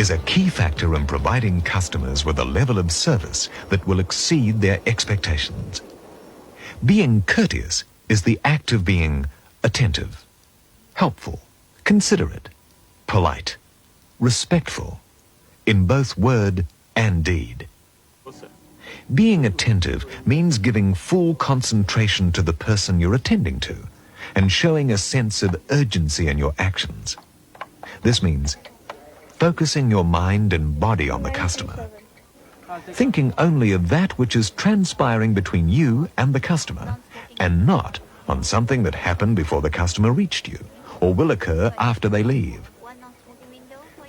is a key factor in providing customers with a level of service that will exceed their expectations. Being courteous is the act of being attentive, helpful, considerate, polite, respectful, in both word and deed. Being attentive means giving full concentration to the person you're attending to and showing a sense of urgency in your actions. This means focusing your mind and body on the customer, thinking only of that which is transpiring between you and the customer, and not on something that happened before the customer reached you or will occur after they leave.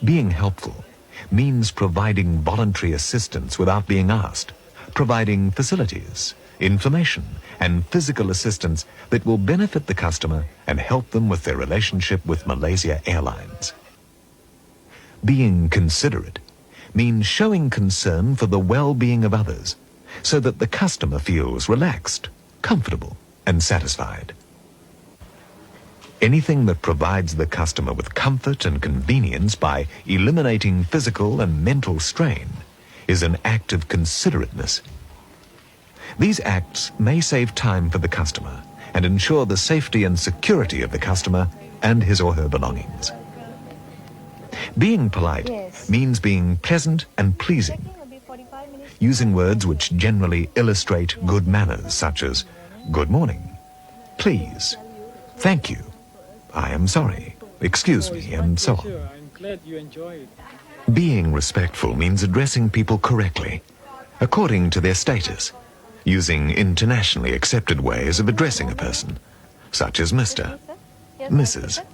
Being helpful means providing voluntary assistance without being asked, providing facilities, information, and physical assistance that will benefit the customer and help them with their relationship with Malaysia Airlines. Being considerate means showing concern for the well-being of others so that the customer feels relaxed, comfortable, and satisfied. Anything that provides the customer with comfort and convenience by eliminating physical and mental strain is an act of considerateness. These acts may save time for the customer and ensure the safety and security of the customer and his or her belongings. Being polite means being pleasant and pleasing, using words which generally illustrate good manners such as good morning, please, thank you, I am sorry, excuse me, and so on. I'm glad you enjoy it. Being respectful means addressing people correctly, according to their status, using internationally accepted ways of addressing a person, such as Mr., Mrs.,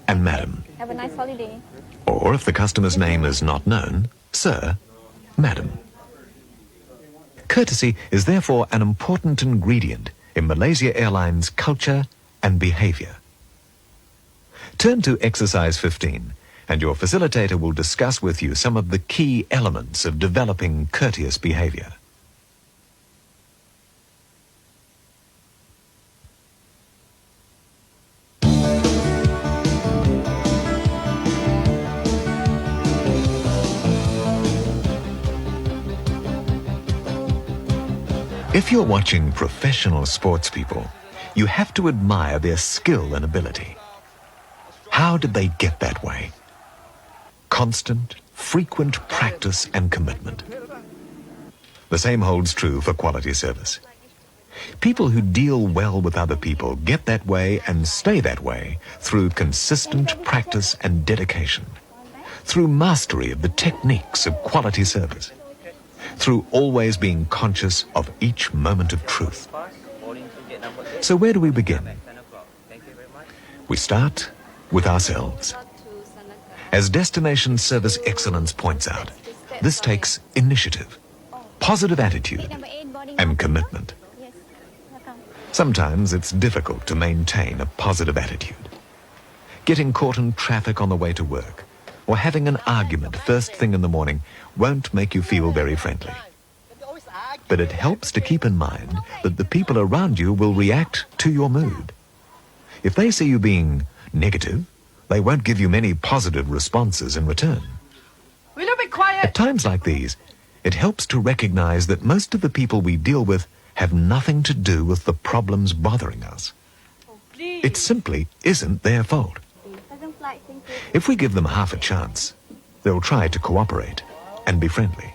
and Madam. Have a nice holiday. Or if the customer's name is not known, Sir, Madam. Courtesy is therefore an important ingredient in Malaysia Airlines' culture and behaviour. Turn to exercise 15 and your facilitator will discuss with you some of the key elements of developing courteous behaviour. If you're watching professional sports people, you have to admire their skill and ability. How did they get that way? Constant, frequent practice and commitment. The same holds true for quality service. People who deal well with other people get that way and stay that way through consistent practice and dedication, through mastery of the techniques of quality service, through always being conscious of each moment of truth. So where do we begin? We start with ourselves. As Destination Service Excellence points out, this takes initiative, positive attitude, and commitment. Sometimes it's difficult to maintain a positive attitude. Getting caught in traffic on the way to work, or having an argument first thing in the morning won't make you feel very friendly. But it helps to keep in mind that the people around you will react to your mood. If they see you being negative, they won't give you many positive responses in return. Will you be quiet? At times like these, it helps to recognize that most of the people we deal with have nothing to do with the problems bothering us. It simply isn't their fault. If we give them half a chance, they'll try to cooperate and be friendly.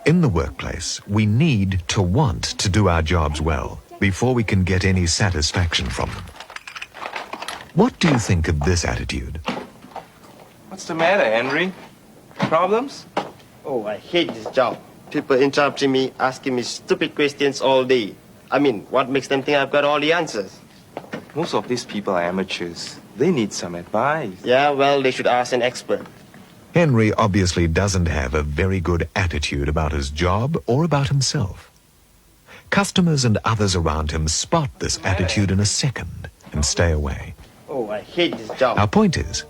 In the workplace, we need to want to do our jobs well before we can get any satisfaction from them. What do you think of this attitude? What's the matter, Henry? Problems? Oh, I hate this job. People interrupting me, asking me stupid questions all day. I mean, what makes them think I've got all the answers? Most of these people are amateurs. They need some advice. Yeah, well, they should ask an expert. Henry obviously doesn't have a very good attitude about his job or about himself. Customers and others around him spot this attitude in a second and stay away. Oh, I hate this job. Our point is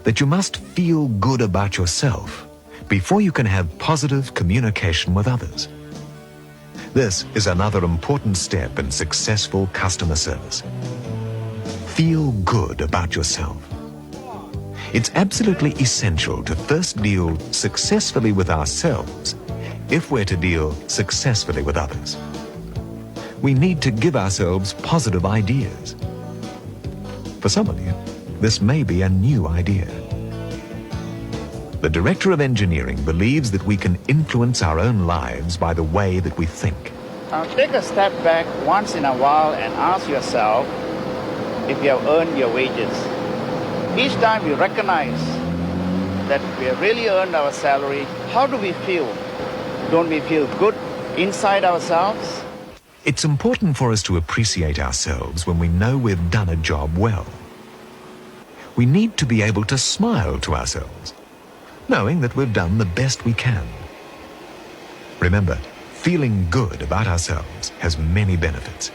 that you must feel good about yourself before you can have positive communication with others. This is another important step in successful customer service. Feel good about yourself. It's absolutely essential to first deal successfully with ourselves if we're to deal successfully with others. We need to give ourselves positive ideas. For some of you, this may be a new idea. The Director of Engineering believes that we can influence our own lives by the way that we think. Take a step back once in a while and ask yourself if you have earned your wages. Each time we recognize that we have really earned our salary, how do we feel? Don't we feel good inside ourselves? It's important for us to appreciate ourselves when we know we've done a job well. We need to be able to smile to ourselves, knowing that we've done the best we can. Remember, feeling good about ourselves has many benefits.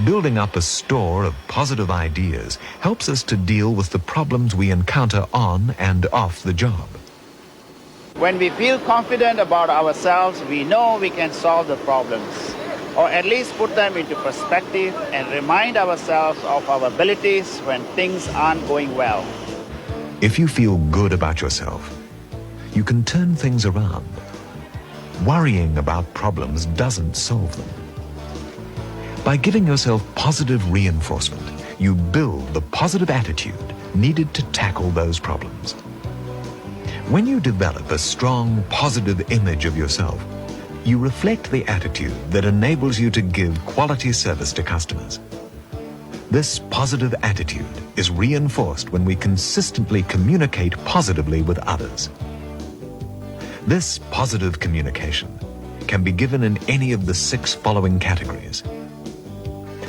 Building up a store of positive ideas helps us to deal with the problems we encounter on and off the job. When we feel confident about ourselves, we know we can solve the problems, or at least put them into perspective and remind ourselves of our abilities when things aren't going well. If you feel good about yourself, you can turn things around. Worrying about problems doesn't solve them. By giving yourself positive reinforcement, you build the positive attitude needed to tackle those problems. When you develop a strong, positive image of yourself, you reflect the attitude that enables you to give quality service to customers. This positive attitude is reinforced when we consistently communicate positively with others. This positive communication can be given in any of the 6 following categories.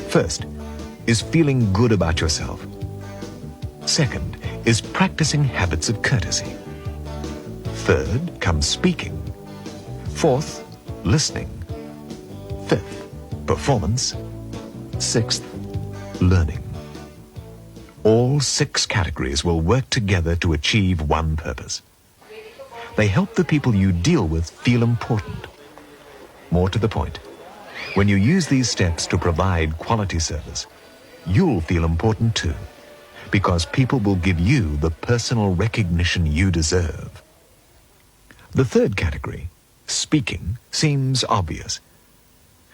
First is feeling good about yourself. Second is practicing habits of courtesy. Third comes speaking. Fourth, listening. Fifth, performance. Sixth, learning. All 6 categories will work together to achieve one purpose. They help the people you deal with feel important. More to the point, when you use these steps to provide quality service, you'll feel important too, because people will give you the personal recognition you deserve. The third category, speaking, seems obvious.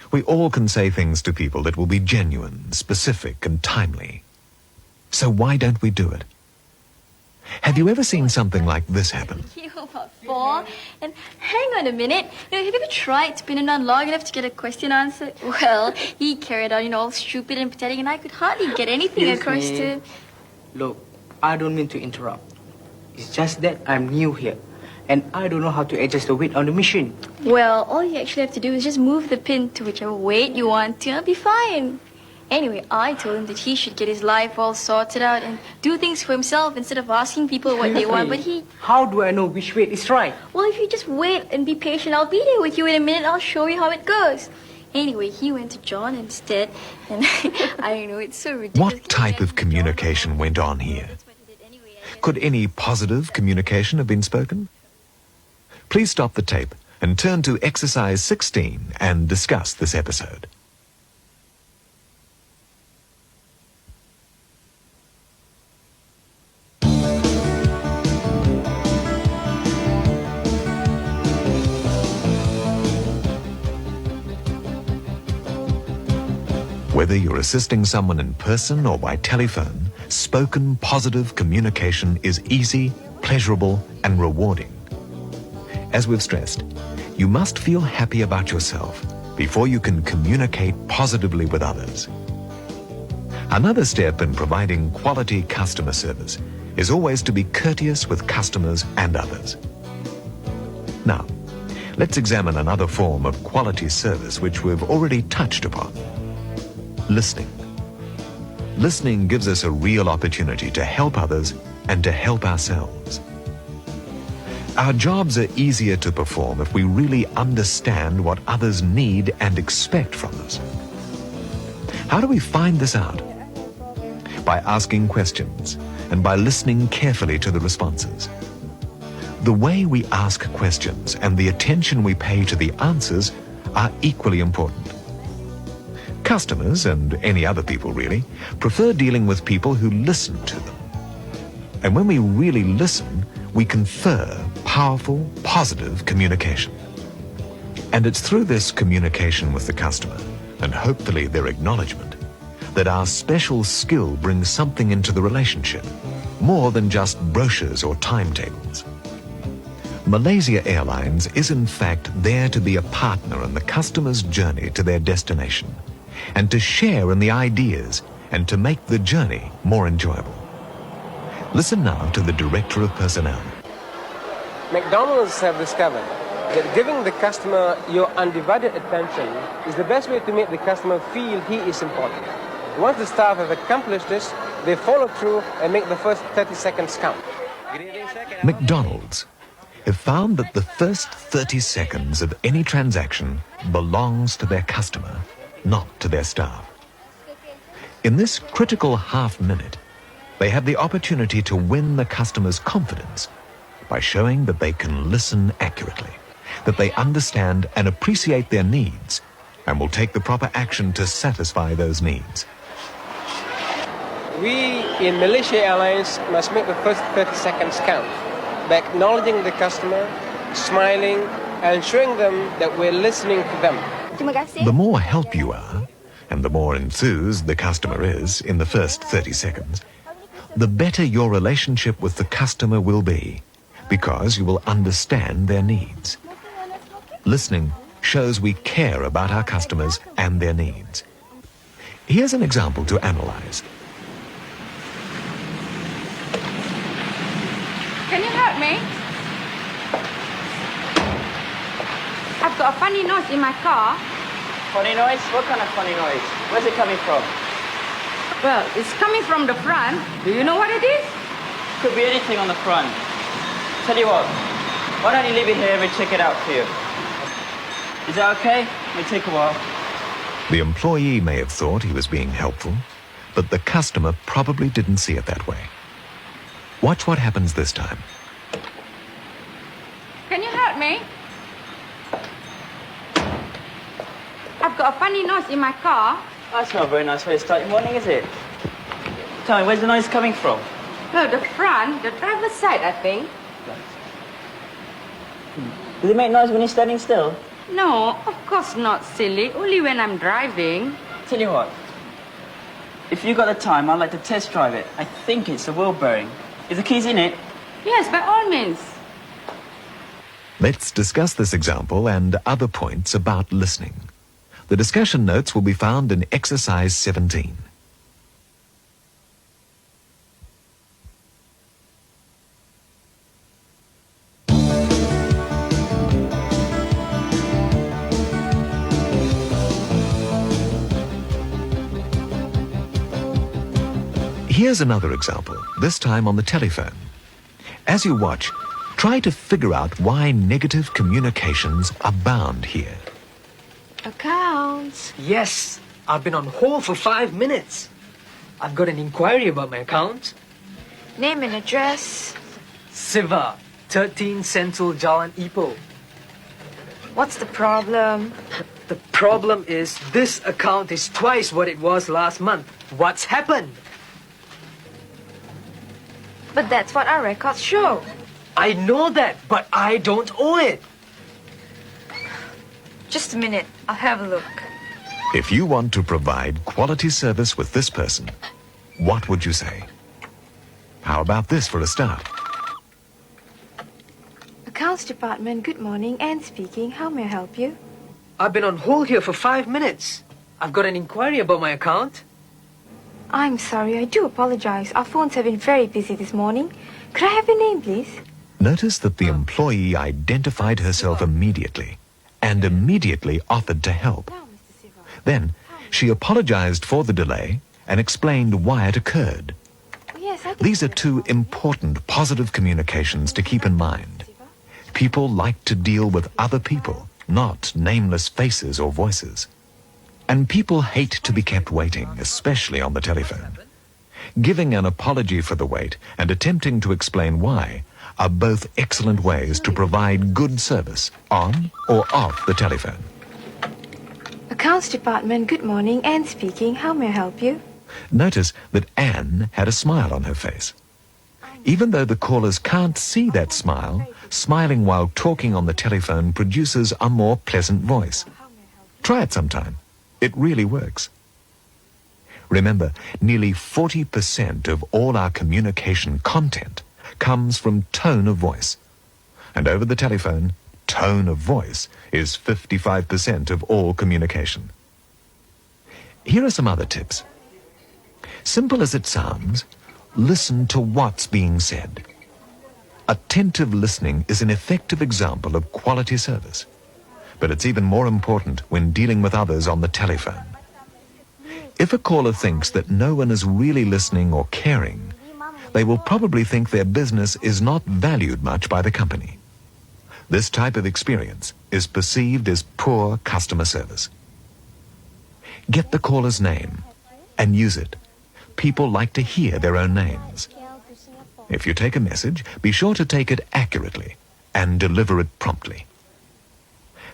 We all can say things to people that will be genuine, specific, and timely. So why don't we do it? Have you ever seen something like this happen? You about 4. And hang on a minute. Have you ever tried spinning on long enough to get a question answered? Well, he carried on, all stupid and pathetic, and I could hardly get anything across to him. Look, I don't mean to interrupt. It's just that I'm new here, and I don't know how to adjust the weight on the machine. Well, all you actually have to do is just move the pin to whichever weight you want to, and it'll be fine. Anyway, I told him that he should get his life all sorted out and do things for himself instead of asking people what they want, but he... How do I know which weight is right? Well, if you just wait and be patient, I'll be there with you in a minute. I'll show you how it goes. Anyway, he went to John instead, and I don't know, it's so ridiculous. What type of communication went on here? Could any positive communication have been spoken? Please stop the tape and turn to exercise 16 and discuss this episode. Whether you're assisting someone in person or by telephone, spoken positive communication is easy, pleasurable, and rewarding. As we've stressed, you must feel happy about yourself before you can communicate positively with others. Another step in providing quality customer service is always to be courteous with customers and others. Now, let's examine another form of quality service which we've already touched upon. Listening. Listening gives us a real opportunity to help others and to help ourselves. Our jobs are easier to perform if we really understand what others need and expect from us. How do we find this out? By asking questions and by listening carefully to the responses. The way we ask questions and the attention we pay to the answers are equally important. Customers, and any other people really, prefer dealing with people who listen to them. And when we really listen, we confer powerful, positive communication. And it's through this communication with the customer, and hopefully their acknowledgement, that our special skill brings something into the relationship, more than just brochures or timetables. Malaysia Airlines is in fact there to be a partner in the customer's journey to their destination, and to share in the ideas and to make the journey more enjoyable. Listen now to the Director of Personnel. McDonald's have discovered that giving the customer your undivided attention is the best way to make the customer feel he is important. Once the staff have accomplished this, they follow through and make the first 30 seconds count. McDonald's have found that the first 30 seconds of any transaction belongs to their customer, not to their staff. In this critical half minute, they have the opportunity to win the customer's confidence by showing that they can listen accurately, that they understand and appreciate their needs, and will take the proper action to satisfy those needs. We in Malaysia Airlines must make the first 30 seconds count by acknowledging the customer, smiling, and showing them that we're listening to them. The more help you are, and the more enthused the customer is in the first 30 seconds, the better your relationship with the customer will be, because you will understand their needs. Listening shows we care about our customers and their needs. Here's an example to analyze. Can you help me? I've got a funny noise in my car. Funny noise? What kind of funny noise? Where's it coming from? Well, it's coming from the front. Do you know what it is? Could be anything on the front. Tell you what, why don't you leave it here and we check it out for you? Is that okay? It may take a while. The employee may have thought he was being helpful, but the customer probably didn't see it that way. Watch what happens this time. Can you help me? I've got a funny noise in my car. That's not a very nice way to start your morning, is it? Tell me, where's the noise coming from? Well, the front, the driver's side, I think. Does it make noise when you're standing still? No, of course not, silly. Only when I'm driving. Tell you what, if you got the time, I'd like to test drive it. I think it's a wheel bearing. Is the keys in it? Yes, by all means. Let's discuss this example and other points about listening. The discussion notes will be found in exercise 17. Here's another example, this time on the telephone. As you watch, try to figure out why negative communications abound here. Accounts. Yes, I've been on hold for 5 minutes. I've got an inquiry about my account. Name and address. Siva, 13 Central Jalan Ipoh. What's the problem? The problem is this account is twice what it was last month. What's happened? But that's what our records show. I know that, but I don't owe it. Just a minute, I'll have a look. If you want to provide quality service with this person, what would you say? How about this for a start? Accounts department, good morning, Anne speaking. How may I help you? I've been on hold here for 5 minutes. I've got an inquiry about my account. I'm sorry, I do apologize. Our phones have been very busy this morning. Could I have your name, please? Notice that the employee identified herself immediately and immediately offered to help. Now, Mr. Siva. Then she apologized for the delay and explained why it occurred. Yes, I can These are hear two you. important positive communications to keep in mind. People like to deal with other people, not nameless faces or voices. And people hate to be kept waiting, especially on the telephone. Giving an apology for the wait and attempting to explain why are both excellent ways to provide good service on or off the telephone. Accounts department, good morning, Anne speaking. How may I help you? Notice that Anne had a smile on her face. Even though the callers can't see that smile, smiling while talking on the telephone produces a more pleasant voice. Try it sometime. It really works. Remember, nearly 40% of all our communication content comes from tone of voice. And over the telephone, tone of voice is 55% of all communication. Here are some other tips. Simple as it sounds, listen to what's being said. Attentive listening is an effective example of quality service, but it's even more important when dealing with others on the telephone. If a caller thinks that no one is really listening or caring, they will probably think their business is not valued much by the company. This type of experience is perceived as poor customer service. Get the caller's name and use it. People like to hear their own names. If you take a message, be sure to take it accurately and deliver it promptly.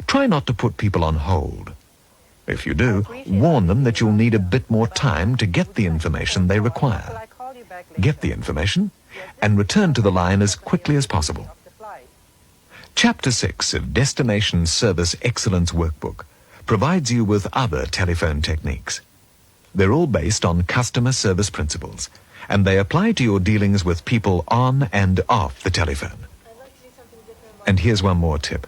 Try not to put people on hold. If you do, warn them that you'll need a bit more time to get the information they require. Get the information and return to the line as quickly as possible. Chapter 6 of Destination Service Excellence Workbook provides you with other telephone techniques. They're all based on customer service principles, and they apply to your dealings with people on and off the telephone. And here's one more tip.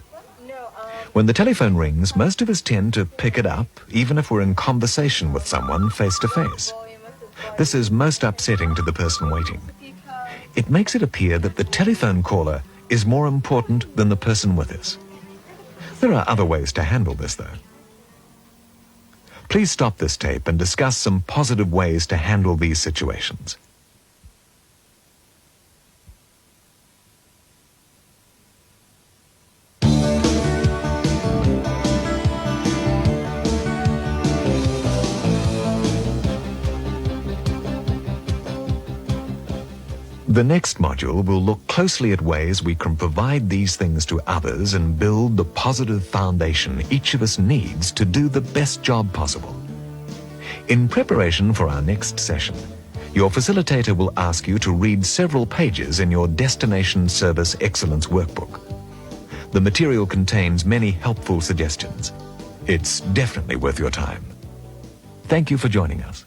When the telephone rings, most of us tend to pick it up, even if we're in conversation with someone face to face. This is most upsetting to the person waiting. It makes it appear that the telephone caller is more important than the person with us. There are other ways to handle this, though. Please stop this tape and discuss some positive ways to handle these situations. The next module will look closely at ways we can provide these things to others and build the positive foundation each of us needs to do the best job possible. In preparation for our next session, your facilitator will ask you to read several pages in your Destination Service Excellence Workbook. The material contains many helpful suggestions. It's definitely worth your time. Thank you for joining us.